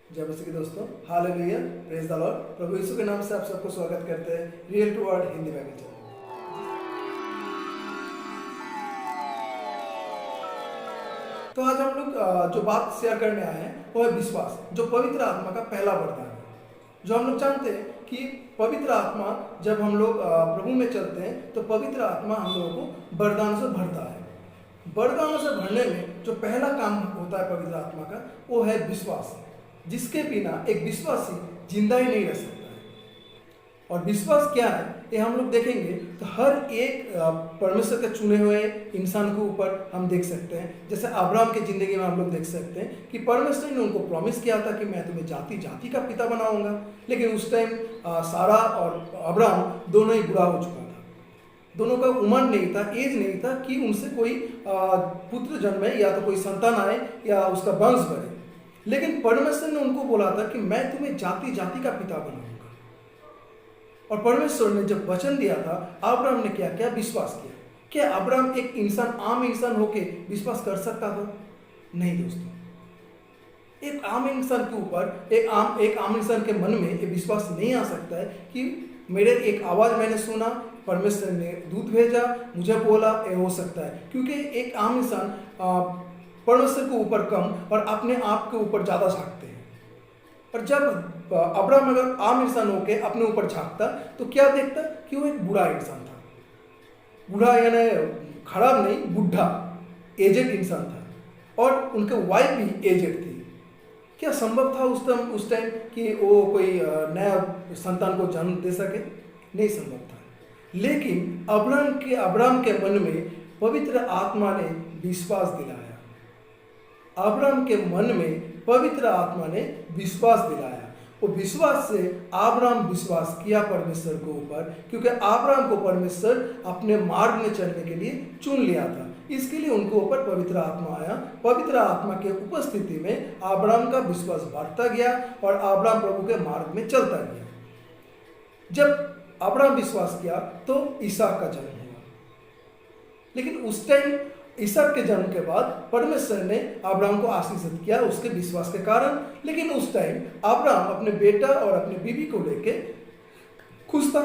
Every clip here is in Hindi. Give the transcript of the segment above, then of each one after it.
जय मसीह के दोस्तों, हालेलुया, प्रेज द लॉर्ड। प्रभु यीशु के नाम से आप सबको स्वागत करते हैं real to word Hindi Bible channel. तो आज हम लोग जो बात शेयर करने आए हैं वो है विश्वास, जो पवित्र आत्मा का पहला वरदान है। जो हम लोग जानते हैं कि पवित्र आत्मा जब हम लोग प्रभु में चलते हैं तो पवित्र आत्मा हम लोगों को वरदान से भरता है। वरदानों से भरने में जो पहला काम होता है पवित्र आत्मा का, वो है विश्वास, जिसके बिना एक विश्वासी जिंदा ही नहीं रह सकता है। और विश्वास क्या है ये हम लोग देखेंगे तो हर एक परमेश्वर के चुने हुए इंसान के ऊपर हम देख सकते हैं। जैसे अब्राहम की जिंदगी में हम लोग देख सकते हैं कि परमेश्वर ने उनको प्रॉमिस किया था कि मैं तुम्हें जाति जाति का पिता बनाऊंगा, लेकिन उस टाइम सारा और अब्राहम दोनों ही बुरा हो चुका था। दोनों का उम्र नहीं था, एज नहीं था कि उनसे कोई पुत्र जन्मे या तो कोई संतान आए या उसका वंश बढ़े। लेकिन परमेश्वर ने उनको बोला था कि मैं तुम्हें जाति जाति का पिता बनाऊंगा। और परमेश्वर ने जब वचन दिया था, अब्राहम ने क्या किया? विश्वास किया। क्या अब्राहम एक इंसान, आम इंसान होके विश्वास कर सकता था? नहीं दोस्तों। एक आम इंसान के ऊपर, एक आम इंसान के मन में ये विश्वास नहीं आ सकता है कि मेरे एक आवाज मैंने सुना, परमेश्वर ने दूत भेजा, मुझे बोला, ये हो सकता है। क्योंकि एक आम इंसान परमेश्वर के ऊपर कम और अपने आप के ऊपर ज़्यादा झांकते हैं। और जब अब्राहम अगर आम इंसान होकर अपने ऊपर झांकता तो क्या देखता कि वो एक बुरा इंसान था। बूढ़ा यानी खराब नहीं, बुढ़ा, एजेड इंसान था। और उनके वाइफ भी एजेड थी। क्या संभव था उस टाइम कि वो कोई नया संतान को जन्म दे सके? नहीं संभव था। लेकिन अब्राहम के मन में पवित्र आत्मा ने विश्वास दिलाया। अब्राहम के मन में पवित्र आत्मा ने विश्वास दिलाया। वो विश्वास से अब्राहम विश्वास किया परमेश्वर के ऊपर, क्योंकि अब्राहम को परमेश्वर अपने मार्ग में चलने के लिए चुन लिया था। इसके लिए उनको ऊपर पवित्र आत्मा आया। पवित्र आत्मा के उपस्थिति में अब्राहम का विश्वास बढ़ता गया और अब्राहम प्रभु के मार्ग में चलता गया। जब अब्राहम विश्वास किया तो इसहाक का जन्म हुआ। लेकिन उस टाइम इसहाक के जन्म के बाद परमेश्वर ने अब्राहम को आशीषित किया उसके विश्वास के कारण। लेकिन उस टाइम अब्राहम अपने बेटा और अपनी बीवी को लेके खुश था।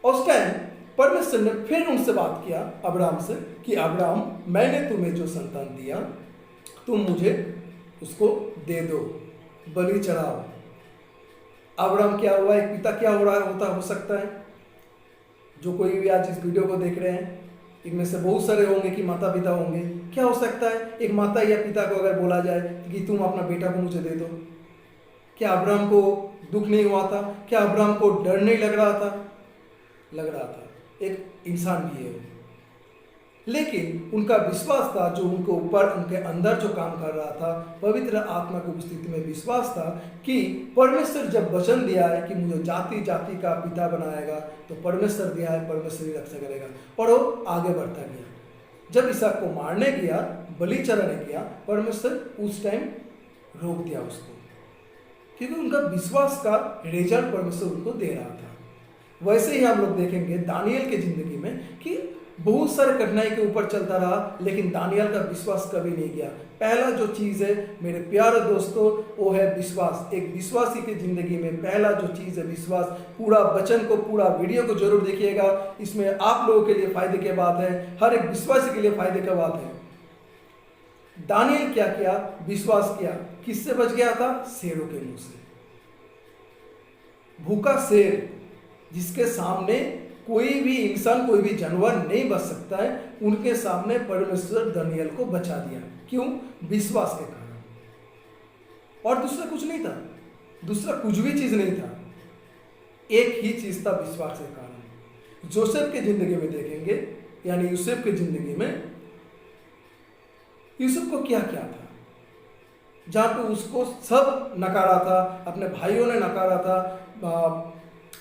उस टाइम परमेश्वर ने फिर उनसे बात किया अब्राहम से कि अब्राहम, मैंने तुम्हें जो संतान दिया तुम मुझे उसको दे दो, बलि चढ़ाओ। अब्राहम क्या हुआ? एक पिता क्या हो सकता है? जो कोई भी आज इस वीडियो को देख रहे हैं, इनमें से बहुत सारे होंगे कि माता पिता होंगे। क्या हो सकता है एक माता या पिता को अगर बोला जाए कि तुम अपना बेटा को मुझे दे दो? क्या अब्राहम को दुख नहीं हुआ था? क्या अब्राहम को डर नहीं लग रहा था? लग रहा था। एक इंसान भी है। लेकिन उनका विश्वास था, जो उनको ऊपर उनके अंदर जो काम कर रहा था, पवित्र आत्मा की उपस्थिति में विश्वास था कि परमेश्वर जब वचन दिया है कि मुझे जाति जाति का पिता बनाएगा, तो परमेश्वर दिया है, परमेश्वर ही रक्षा करेगा। और वो आगे बढ़ता गया। जब इसहाक को मारने गया, बलि चढ़ाने गया, परमेश्वर उस टाइम रोक दिया उसको, क्योंकि उनका विश्वास का रिजल्ट परमेश्वर उनको दे रहा था। वैसे ही हम लोग देखेंगे दानियल के जिंदगी में कि बहुत सारे कठिनाई के ऊपर चलता रहा, लेकिन दानियल का विश्वास कभी नहीं गया। पहला जो चीज़ है मेरे प्यारे दोस्तों, वो है विश्वास। एक विश्वासी की जिंदगी में पहला जो चीज़ है विश्वास। पूरा वचन को, पूरा वीडियो को जरूर देखिएगा। इसमें आप लोगों के लिए फायदे की बात है, हर एक विश्वासी के लिए फायदे की बात है। दानियल क्या किया? विश्वास किया। किससे बच गया था? शेरों के मुंह से। भूखा शेर जिसके सामने कोई भी इंसान, कोई भी जानवर नहीं बच सकता है, उनके सामने परमेश्वर दानियल को बचा दिया। क्यों? विश्वास के कारण। और दूसरा कुछ नहीं था, दूसरा कुछ भी चीज नहीं था, एक ही चीज था, विश्वास के कारण। जोसेफ के जिंदगी में देखेंगे, यानी यूसुफ की जिंदगी में, यूसुफ को क्या क्या था? जहां पे उसको सब नकारा था, अपने भाइयों ने नकारा था,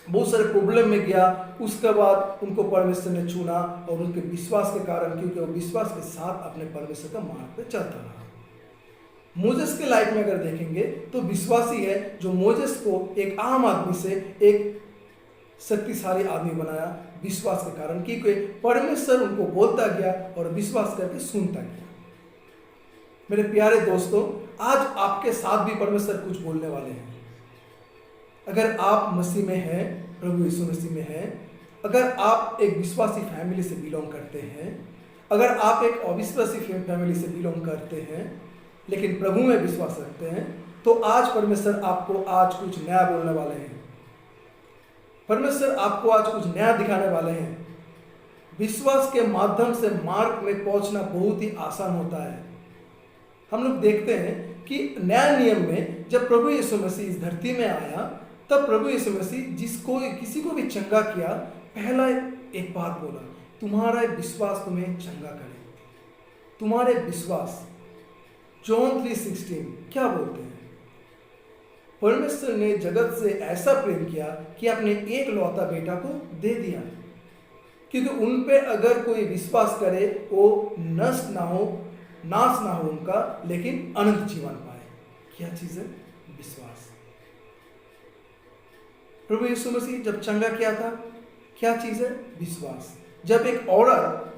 बहुत सारे प्रॉब्लम में गया, उसके बाद उनको परमेश्वर ने चुना और उनके विश्वास के कारण, क्योंकि वो विश्वास के साथ अपने परमेश्वर का मार्ग पे चलता रहा। मोजेस के लाइफ में अगर देखेंगे तो विश्वासी है जो मोजेस को एक आम आदमी से एक शक्तिशाली आदमी बनाया, विश्वास के कारण, क्योंकि परमेश्वर उनको बोलता गया और विश्वास करके सुनता गया। मेरे प्यारे दोस्तों, आज आपके साथ भी परमेश्वर कुछ बोलने वाले हैं। अगर आप मसीह में हैं, प्रभु यीशु मसीह में हैं, अगर आप एक विश्वासी फैमिली से बिलोंग करते हैं, अगर आप एक अविश्वासी फैमिली से बिलोंग करते हैं लेकिन प्रभु में विश्वास रखते हैं, तो आज परमेश्वर आपको आज कुछ नया बोलने वाले हैं। परमेश्वर आपको आज कुछ नया दिखाने वाले हैं। विश्वास के माध्यम से मार्ग में पहुंचना बहुत ही आसान होता है। हम लोग देखते हैं कि नया नियम में जब प्रभु यीशु मसीह इस धरती में आया, तब प्रभु यीशु मसीह किसी को भी चंगा किया, पहला एक बात बोला, तुम्हारा विश्वास तुम्हें चंगा करे। तुम्हारे विश्वास, जॉन 3:16 क्या बोलते हैं? परमेश्वर ने जगत से ऐसा प्रेम किया कि अपने एक लौता बेटा को दे दिया, क्योंकि उन पे अगर कोई विश्वास करे वो नष्ट ना हो, नाश ना हो उनका, लेकिन अनंत जीवन पाए। क्या चीज है? विश्वास। प्रभु यीशु मसीह जब चंगा किया था, क्या चीज है? विश्वास। जब एक औरत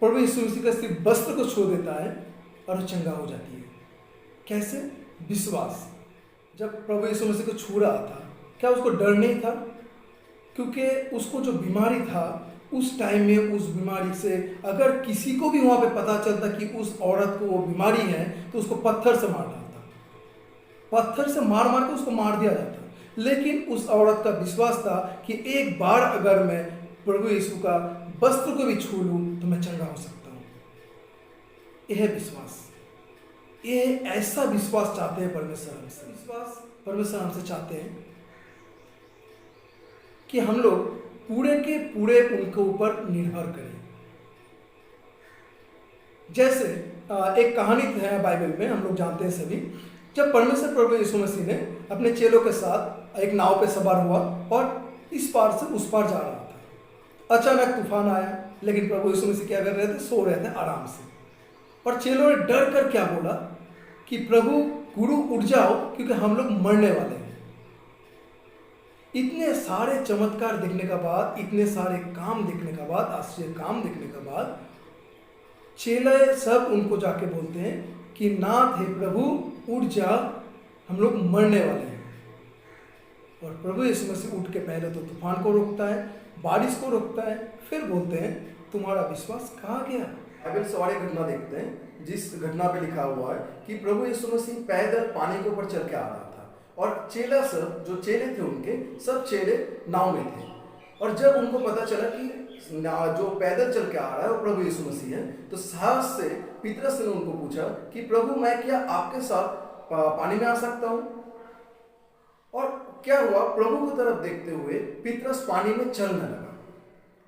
प्रभु यीशु मसीह का सिर्फ वस्त्र को छू देता है और वो चंगा हो जाती है, कैसे? विश्वास। जब प्रभु यीशु मसीह को छू रहा था, क्या उसको डर नहीं था? क्योंकि उसको जो बीमारी था, उस टाइम में उस बीमारी से अगर किसी को भी वहां पे पता चलता कि उस औरत को वो बीमारी है, तो उसको पत्थर से मार डालता, पत्थर से मार मार के उसको मार दिया जाता। लेकिन उस औरत का विश्वास था कि एक बार अगर मैं प्रभु यीशु का वस्त्र को भी छू लूं तो मैं चंगा हो सकता हूं। यह विश्वास, ये ऐसा विश्वास चाहते हैं परमेश्वर हमसे। विश्वास परमेश्वर हमसे चाहते हैं कि हम लोग पूरे के पूरे उनके ऊपर निर्भर करें। जैसे एक कहानी है बाइबल में, हम लोग जानते हैं सभी, जब परमेश्वर प्रभु यीशु मसीह ने अपने चेलों के साथ एक नाव पे सवार हुआ और इस पार से उस पार जा रहा था। अचानक तूफान आया, लेकिन प्रभु यीशु मसीह क्या कर रहे थे? सो रहे थे आराम से। और चेलों ने डर कर क्या बोला कि प्रभु गुरु उठ जाओ, क्योंकि हम लोग मरने वाले हैं। इतने सारे चमत्कार देखने के बाद, इतने सारे काम देखने के बाद, आश्चर्य काम देखने के बाद, चेले सब उनको जाके बोलते हैं कि नाथ हे प्रभु उठ जा, हम लोग मरने वाले हैं। और प्रभु यीशु मसीह उठ के पहले तो तूफान को रोकता है, बारिश को रोकता है, फिर बोलते हैं तुम्हारा विश्वास कहाँ गया? बाइबल से और एक घटना देखते हैं, जिस घटना पे लिखा हुआ है कि प्रभु यीशु मसीह पैदल पानी के ऊपर चल के आ रहा था और चेला सब, जो चेले थे उनके, सब चेले नाव में थे। और जब उनको पता चला कि जो पैदल चल के आ रहा है वो प्रभु यीशु मसीह है, तो साहस से पतरस ने उनको पूछा कि प्रभु मैं क्या आपके साथ पानी में आ सकता हूं? और क्या हुआ? प्रभु की तरफ देखते हुए पतरस पानी में चलने लगा।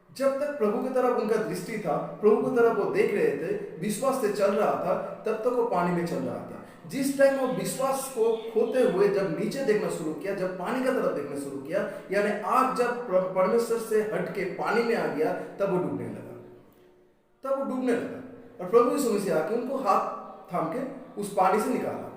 जब तक प्रभु की तरफ उनका दृष्टि था, प्रभु की तरफ वो देख रहे थे, विश्वास से चल रहा था, तब तक वो पानी में चल रहा था। जिस टाइम वो विश्वास को खोते हुए जब नीचे देखना शुरू किया, जब पानी की तरफ देखना शुरू किया, यानी आग जब परमेश्वर से हट के पानी में आ गया, तब वो डूबने लगा। और प्रभु यीशु मसीह आके उनको हाथ थाम के उस पानी से निकाला।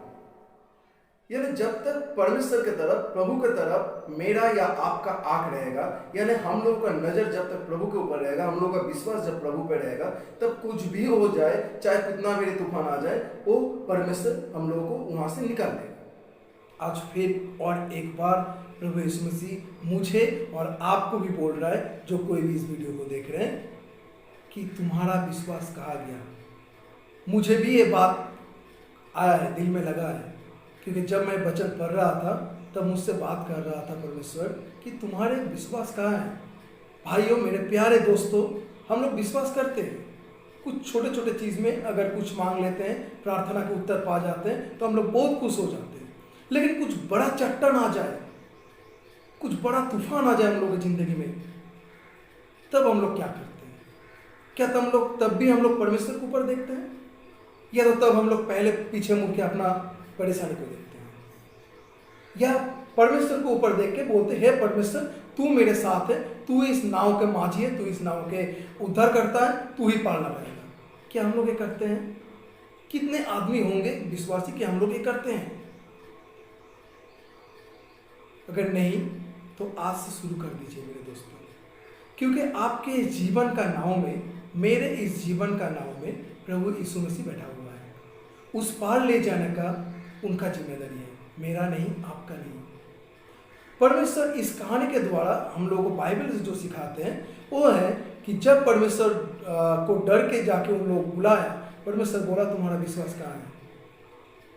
यानी जब तक परमेश्वर के तरफ, प्रभु के तरफ मेरा या आपका आंख रहेगा, यानी हम लोगों का नजर जब तक प्रभु के ऊपर रहेगा, हम लोगों का विश्वास जब प्रभु पे रहेगा, तब कुछ भी हो जाए, चाहे कितना भी तूफान आ जाए, वो परमेश्वर हम लोगों को वहां से निकाल देगा। आज फिर और एक बार प्रभु यीशु मसीह मुझे और आपको भी बोल रहा है, जो कोई भी इस वीडियो को देख रहे हैं, कि तुम्हारा विश्वास कहाँ गया? मुझे भी ये बात आया है, दिल में लगा है, क्योंकि जब मैं वचन पढ़ रहा था तब मुझसे बात कर रहा था परमेश्वर कि तुम्हारे विश्वास कहाँ है? भाइयों, मेरे प्यारे दोस्तों, हम लोग विश्वास करते हैं, कुछ छोटे छोटे चीज़ में अगर कुछ मांग लेते हैं, प्रार्थना के उत्तर पा जाते हैं, तो हम लोग बहुत खुश हो जाते हैं। लेकिन कुछ बड़ा चट्टान आ जाए, कुछ बड़ा तूफान आ जाए हम लोग की जिंदगी में, तब हम लोग क्या करते हैं? क्या तब भी हम लोग परमेश्वर के ऊपर देखते हैं, या तो तब हम लोग पहले पीछे मुड़ के अपना परेशानी को देखते हैं, या परमेश्वर को ऊपर देख के बोलते हे परमेश्वर तू मेरे साथ है, तू इस नाव के माझी है, तू इस नाव के उद्धार करता है, तू ही पार लगाएगा। क्या हम लोग ये करते हैं? कितने आदमी होंगे विश्वासी कि हम लोग ये करते हैं? अगर नहीं तो आज से शुरू कर दीजिए मेरे दोस्तों, क्योंकि आपके इस जीवन का नाव में, मेरे इस जीवन का नाव में प्रभु यीशु मसीह बैठा हुआ है। उस पार ले जाने का उनका जिम्मेदारी है, मेरा नहीं, आपका नहीं। परमेश्वर इस कहानी के द्वारा हम लोगों को बाइबल से जो सिखाते हैं वो है कि जब परमेश्वर को डर के जाके उन लोग बुलाया, परमेश्वर बोला तुम्हारा विश्वास कहाँ है।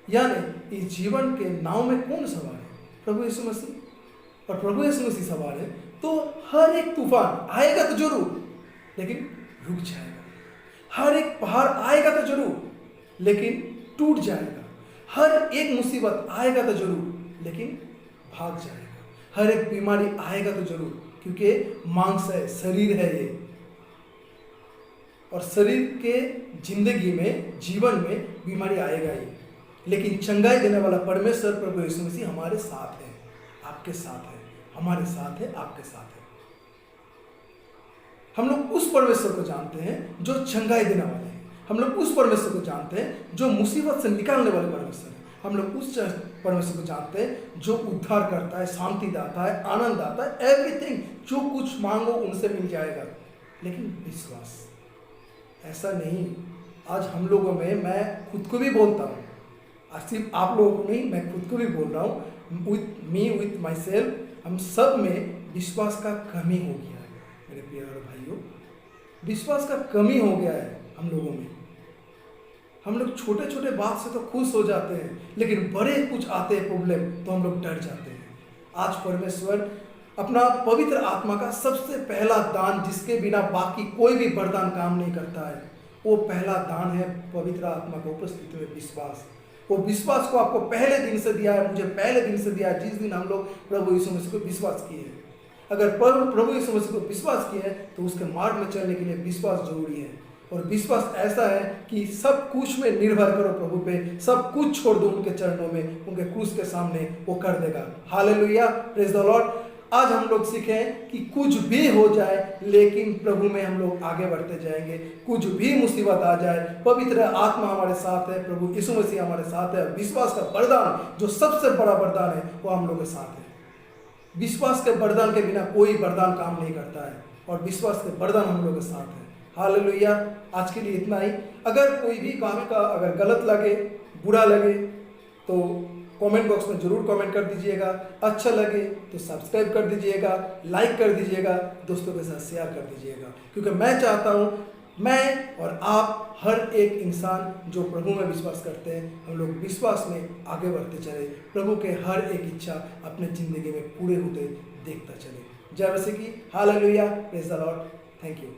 यानी इस जीवन के नाव में कौन सवार है? प्रभु यीशु मसीह। और प्रभु यीशु मसीह सवार है तो हर एक तूफान आएगा तो जरूर, लेकिन रुक जाएगा। हर एक पहाड़ आएगा तो जरूर, लेकिन टूट जाएगा। हर एक मुसीबत आएगा तो जरूर, लेकिन भाग जाएगा। हर एक बीमारी आएगा तो जरूर, क्योंकि मांस है, शरीर है ये, और शरीर के जिंदगी में, जीवन में बीमारी आएगा ही, लेकिन चंगाई देने वाला परमेश्वर प्रभु यीशु मसीह हमारे साथ है, आपके साथ है, हमारे साथ है, आपके साथ है। हम लोग उस परमेश्वर को जानते हैं जो चंगाई देने वाले हैं। हम लोग उस परमेश्वर को जानते हैं जो मुसीबत से निकालने वाले परमेश्वर है। हम लोग उस परमेश्वर को जानते हैं जो उद्धार करता है, शांति दाता है, आनंद दाता है। एवरीथिंग, जो कुछ मांगो उनसे मिल जाएगा। लेकिन विश्वास ऐसा नहीं। आज हम लोगों में, मैं खुद को भी बोलता हूँ, आज सिर्फ आप लोगों को नहीं, मैं खुद को भी बोल रहा हूँ, विथ माई सेल्फ, हम सब में विश्वास का कमी हो गया है। मेरे प्यारे भाइयों, विश्वास का कमी हो गया है हम लोगों में। हम लोग छोटे छोटे बात से तो खुश हो जाते हैं, लेकिन बड़े कुछ आते हैं प्रॉब्लम तो हम लोग डर जाते हैं। आज परमेश्वर अपना पवित्र आत्मा का सबसे पहला दान, जिसके बिना बाकी कोई भी वरदान काम नहीं करता है, वो पहला दान है पवित्र आत्मा का उपस्थिति में विश्वास। वो विश्वास को आपको पहले दिन से दिया है, मुझे पहले दिन से दिया है, जिस दिन हम लोग प्रभु यीशु मसीह को विश्वास किए हैं। अगर प्रभु यीशु मसीह को विश्वास किए हैं तो उसके मार्ग में चलने के लिए विश्वास जरूरी है। और विश्वास ऐसा है कि सब कुछ में निर्भर करो प्रभु पे, सब कुछ छोड़ दो उनके चरणों में, उनके क्रूस के सामने, वो कर देगा। Hallelujah, praise the Lord. आज हम लोग सीखें कि कुछ भी हो जाए, लेकिन प्रभु में हम लोग आगे बढ़ते जाएंगे। कुछ भी मुसीबत आ जाए, पवित्र आत्मा हमारे साथ है, प्रभु यीशु मसीह हमारे साथ है। विश्वास का वरदान, जो सबसे बड़ा वरदान है, वो हम लोग के साथ है। विश्वास के वरदान के बिना कोई वरदान काम नहीं करता है, और विश्वास के वरदान हम लोग के साथ है। हालेलुया। आज के लिए इतना ही। अगर कोई भी काम का अगर गलत लगे, बुरा लगे, तो कमेंट बॉक्स में जरूर कमेंट कर दीजिएगा। अच्छा लगे तो सब्सक्राइब कर दीजिएगा, लाइक कर दीजिएगा, दोस्तों के साथ शेयर कर दीजिएगा, क्योंकि मैं चाहता हूँ मैं और आप, हर एक इंसान जो प्रभु में विश्वास करते हैं, हम लोग विश्वास में आगे बढ़ते चले, प्रभु के हर एक इच्छा अपने ज़िंदगी में पूरे होते देखता चले। जय मसीह की। Hallelujah, praise the Lord. Thank you.